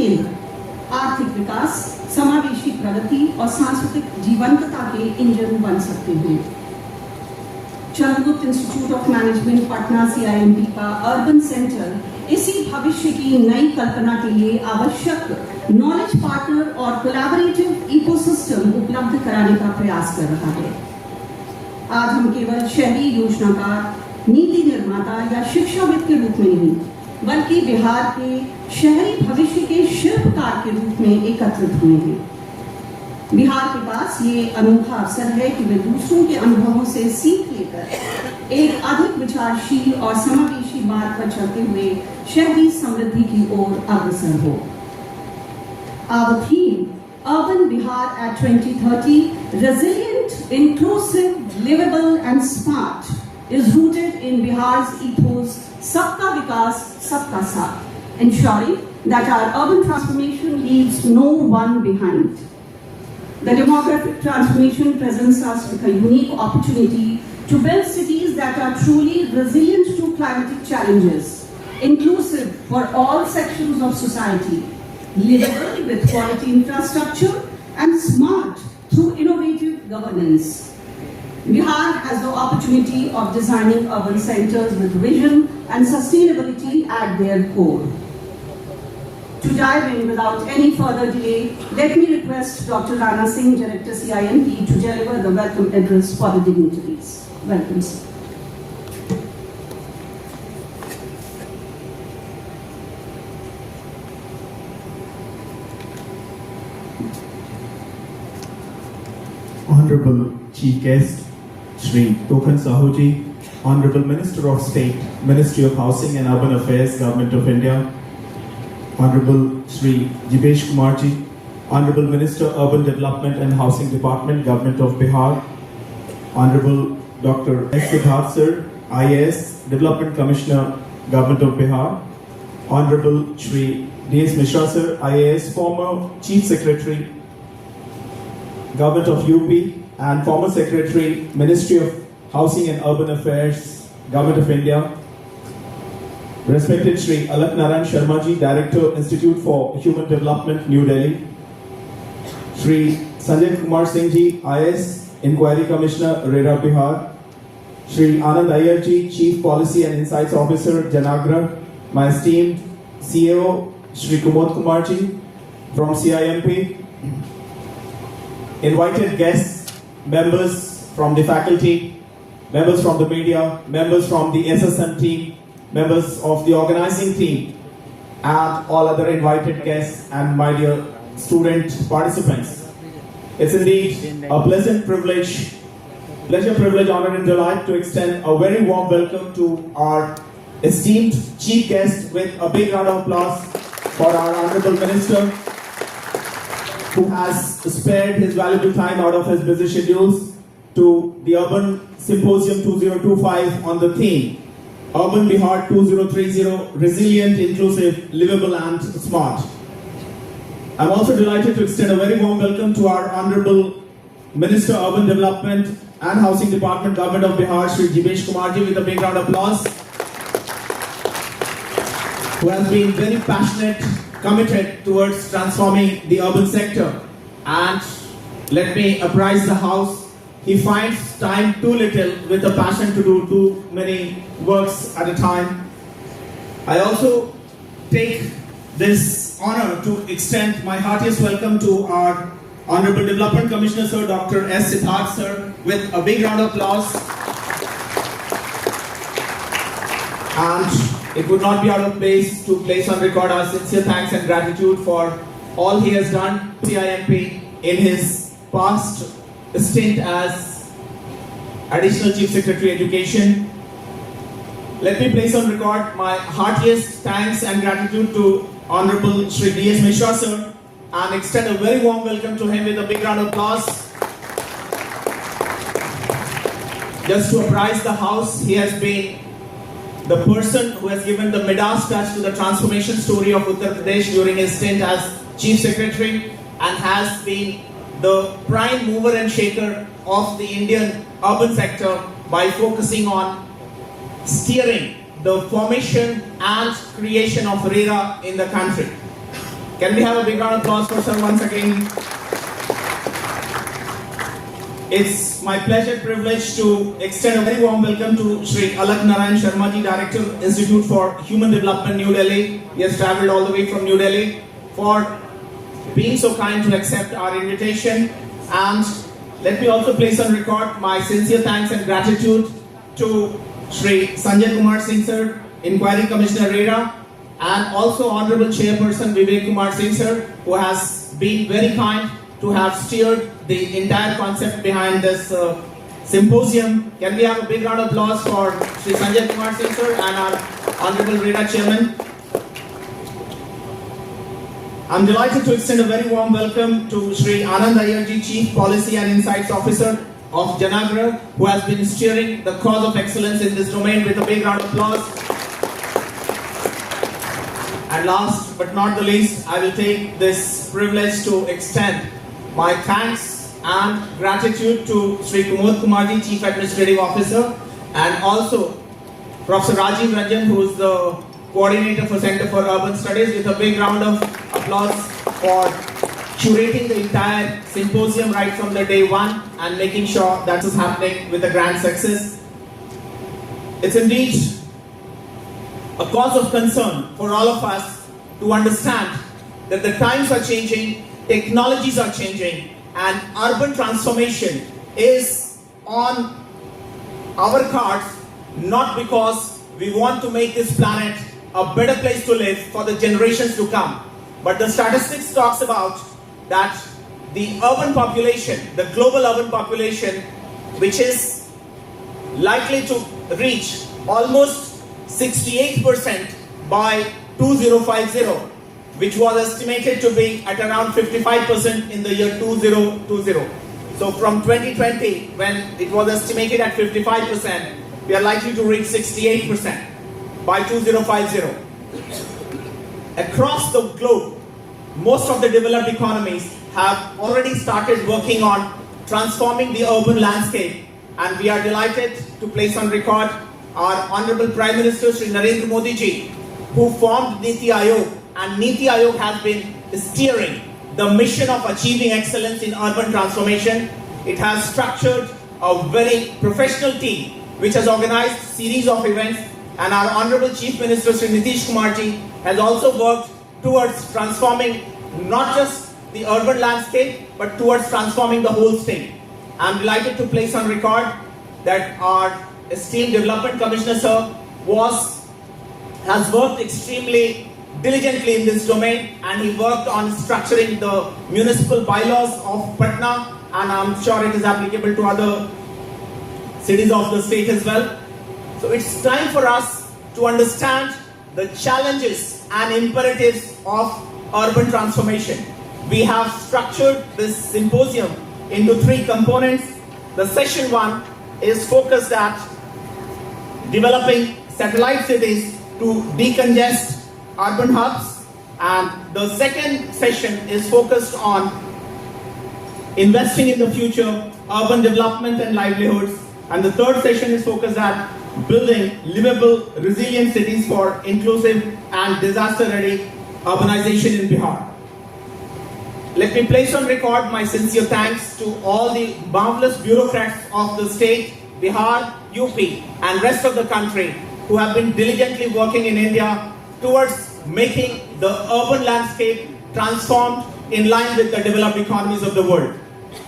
केंद्र आर्थिक विकास, समावेशी प्रगति और सांस्कृतिक जीवंतता के इंजन बन सकते हैं। Chandragupta institute of management Patna CIMP का अर्बन सेंटर इसी भविष्य की नई कल्पना के लिए आवश्यक नॉलेज पार्टनर और कोलैबोरेटिव इकोसिस्टम उपलब्ध कराने का प्रयास कर रहा है। आज हम केवल शहरी योजनाकार, नीति निर्माता या शिक्षाविद के रूप में नहीं, बल्कि बिहार के शहरी भविष्य के शिल्पकार के रूप में एकत्रित हुए हैं। बिहार के पास ये अनोखा अवसर है कि वे दूसरों के अनुभवों से सीख लेकर एक अधिक विचारशील और समावेशी मार्ग पर चलते हुए शहरी समृद्धि की ओर अग्रसर हो। Our theme, Urban Bihar at 2030, resilient, inclusive, livable and smart, is rooted in Bihar's ethos, Sabka Vikas, Sabka Saath, ensuring that our urban transformation leaves no one behind. The demographic transformation presents us with a unique opportunity to build cities that are truly resilient to climatic challenges, inclusive for all sections of society, livable with quality infrastructure, and smart through innovative governance. Bihar has the opportunity of designing urban centers with vision and sustainability at their core. To dive in without any further delay, let me request Dr. RANA SINGH, Director CIMP, to deliver the welcome address for the dignitaries. Welcome, sir. Honorable Chief Guest, Shri Tokan Sahuji, Honorable Minister of State, Ministry of Housing and Urban Affairs, Government of India, Honorable Shri Jibesh Kumarji, Honorable Minister, Urban Development and Housing Department, Government of Bihar, Honorable Dr. S. Siddharth Sir, IAS, Development Commissioner, Government of Bihar, Honorable Shri D.S. Mishra Sir, IAS, former Chief Secretary, Government of UP, and former Secretary, Ministry of Housing and Urban Affairs, Government of India, respected Shri Alak Narayan Sharma Ji, Director, Institute for Human Development, New Delhi, Shri Sanjay Kumar Singh Ji, IS, Inquiry Commissioner, RERA, Bihar, Shri Anand Iyer Ji, Chief Policy and Insights Officer, Janagra, my esteemed CEO, Shri Kumar Ji from CIMP, invited guests, members from the faculty, members from the media, members from the SSM team, members of the organizing team, and all other invited guests and my dear student participants. It's indeed a pleasure, privilege, honor and delight to extend a very warm welcome to our esteemed chief guest with a big round of applause for our Honorable Minister who has spared his valuable time out of his busy schedules to the Urban Symposium 2025 on the theme Urban Bihar 2030, Resilient, Inclusive, Livable and Smart. I'm also delighted to extend a very warm welcome to our Honorable Minister, Urban Development and Housing Department, Government of Bihar, Shri Jibesh Kumarji, with a big round of applause, who has been very passionate, committed towards transforming the urban sector. And let me apprise the House, he finds time too little with a passion to do too many works at a time. I also take this honor to extend my heartiest welcome to our Honorable Development Commissioner Sir, Dr. S. Siddharth Sir, with a big round of applause. And it would not be out of place to place on record our sincere thanks and gratitude for all he has done to CIMP in his past stint as Additional Chief Secretary Education. Let me place on record my heartiest thanks and gratitude to Honorable Shri D.S. Mishra Sir and extend a very warm welcome to him with a big round of applause. Just to apprise the House, he has been the person who has given the Midas touch to the transformation story of Uttar Pradesh during his stint as Chief Secretary and has been the prime mover and shaker of the Indian urban sector by focusing on steering the formation and creation of RERA in the country. Can we have a big round of applause for sir once again? It's my pleasure, privilege to extend a very warm welcome to Shri Alak Narayan Sharma ji, Director, Institute for Human Development, New Delhi. He has travelled all the way from New Delhi for being so kind to accept our invitation. And let me also place on record my sincere thanks and gratitude to Shri Sanjay Kumar Singh sir, Inquiry Commissioner RANA, and also Honorable Chairperson Vivek Kumar Singh sir, who has been very kind to have steered the entire concept behind this symposium. Can we have a big round of applause for Shri Sanjay Kumar Singh sir and our Honorable RANA Chairman. I'm delighted to extend a very warm welcome to Shri Anand Iyer ji, Chief Policy and Insights Officer of Janagra, who has been steering the cause of excellence in this domain, with a big round of applause. And last but not the least, I will take this privilege to extend my thanks and gratitude to Shri Kumar ji, Chief Administrative Officer, and also Professor Rajiv Ranjan, who is the Coordinator for Center for Urban Studies, with a big round of applause for curating the entire symposium right from the day one and making sure that is happening with a grand success. It's indeed a cause of concern for all of us to understand that the times are changing, technologies are changing, and urban transformation is on our cards, not because we want to make this planet a better place to live for the generations to come, but the statistics talks about that the urban population, the global urban population, which is likely to reach almost 68% by 2050, which was estimated to be at around 55% in the year 2020. So from 2020, when it was estimated at 55%, we are likely to reach 68% by 2050. Across the globe, most of the developed economies have already started working on transforming the urban landscape, and we are delighted to place on record our Honorable Prime Minister Shri Narendra Modi ji, who formed Niti Aayog, and Niti Aayog has been steering the mission of achieving excellence in urban transformation. It has structured a very professional team which has organized a series of events, and our Honorable Chief Minister Shri Nitish Kumar ji has also worked towards transforming not just the urban landscape, but towards transforming the whole state. I'm delighted to place on record that our esteemed Development Commissioner sir has worked extremely diligently in this domain, and he worked on structuring the municipal bylaws of Patna, and I'm sure it is applicable to other cities of the state as well. So it's time for us to understand the challenges and imperatives of urban transformation. We have structured this symposium into three components. The session one is focused at developing satellite cities to decongest urban hubs, and the second session is focused on investing in the future, urban development and livelihoods, and the third session is focused at building livable, resilient cities for inclusive and disaster-ready urbanization in Bihar. Let me place on record my sincere thanks to all the marvelous bureaucrats of the state, Bihar, UP, and rest of the country who have been diligently working in India towards making the urban landscape transformed in line with the developed economies of the world.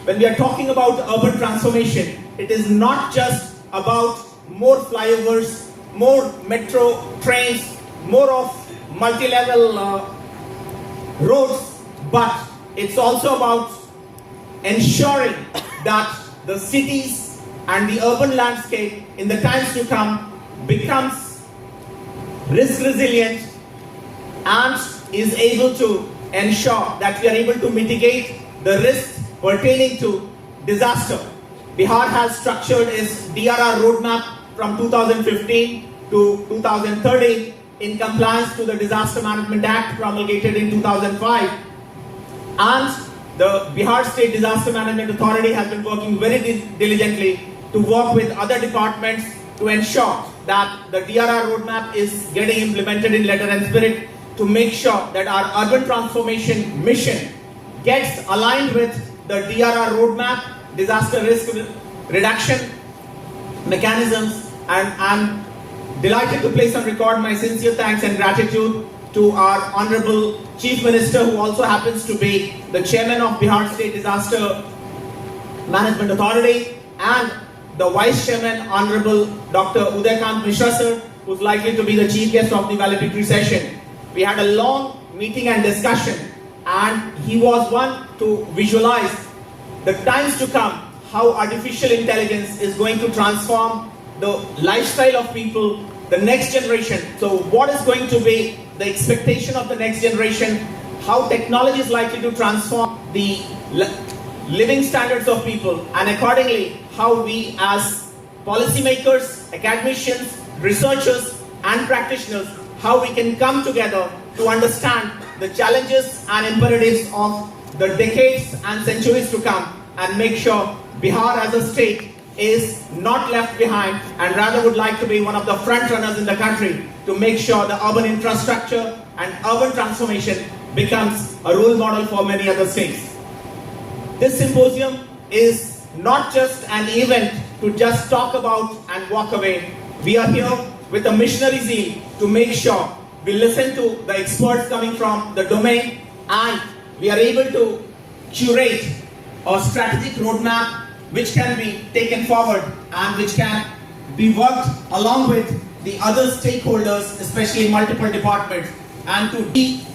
When we are talking about urban transformation, it is not just about more flyovers, more metro trains, more of multi-level roads, but it's also about ensuring that the cities and the urban landscape in the times to come becomes risk resilient and is able to ensure that we are able to mitigate the risks pertaining to disaster. Bihar has structured its DRR roadmap from 2015 to 2030 in compliance to the Disaster Management Act promulgated in 2005. And the Bihar State Disaster Management Authority has been working very diligently to work with other departments to ensure that the DRR roadmap is getting implemented in letter and spirit. to make sure that our urban transformation mission gets aligned with the DRR roadmap, disaster risk reduction mechanisms, and I'm delighted to place on record my sincere thanks and gratitude to our Honorable Chief Minister, who also happens to be the Chairman of Bihar State Disaster Management Authority, and the Vice Chairman, Honorable Dr. Udaykant Mishra sir, who's likely to be the chief guest of the valedictory session. We had a long meeting and discussion, and he was one to visualize the times to come, how artificial intelligence is going to transform the lifestyle of people, the next generation. So what is going to be the expectation of the next generation, how technology is likely to transform the living standards of people, and accordingly how we as policymakers, academicians, researchers and practitioners, how we can come together to understand the challenges and imperatives of the decades and centuries to come, and make sure Bihar as a state is not left behind, and rather would like to be one of the front runners in the country to make sure the urban infrastructure and urban transformation becomes a role model for many other states. This symposium is not just an event to just talk about and walk away. We are here with a missionary zeal to make sure we listen to the experts coming from the domain, and we are able to curate a strategic roadmap which can be taken forward and which can be worked along with the other stakeholders, especially multiple departments, and to be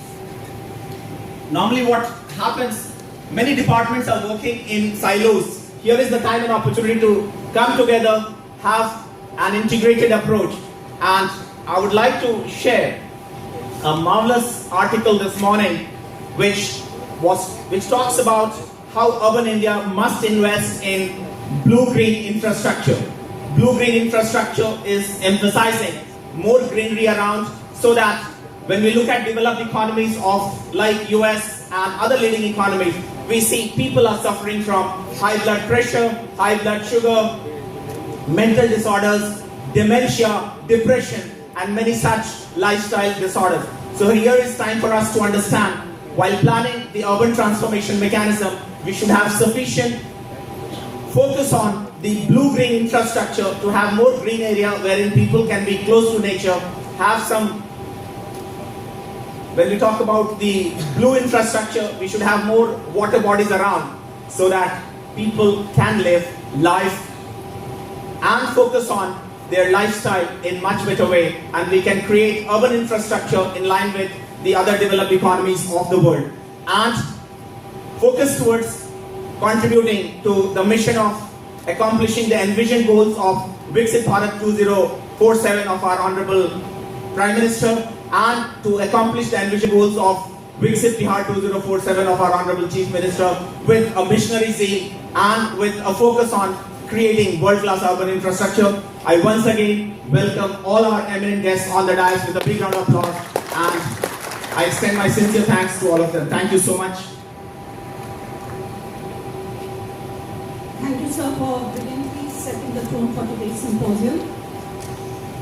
normally what happens, many departments are working in silos. Here is the time and opportunity to come together, have an integrated approach. And I would like to share a marvelous article this morning which talks about how urban India must invest in blue-green infrastructure. Blue-green infrastructure is emphasizing more greenery around, so that when we look at developed economies of like US and other leading economies, we see people are suffering from high blood pressure, high blood sugar, mental disorders, dementia, depression, and many such lifestyle disorders. So here is time for us to understand, while planning the urban transformation mechanism, we should have sufficient focus on the blue-green infrastructure to have more green area wherein people can be close to nature, have some. When we talk about the blue infrastructure, we should have more water bodies around so that people can live life and focus on their lifestyle in much better way, and we can create urban infrastructure in line with the other developed economies of the world, and focus towards contributing to the mission of accomplishing the envisioned goals of Viksit Bharat 2047 of our Honorable Prime Minister, and to accomplish the envisioned goals of Viksit Bihar 2047 of our Honorable Chief Minister with a missionary zeal and with a focus on creating world-class urban infrastructure. I once again welcome all our eminent guests on the dais with a big round of applause, and I extend my sincere thanks to all of them. Thank you so much. Thank you, sir, for brilliantly setting the tone for today's symposium.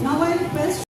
Now I request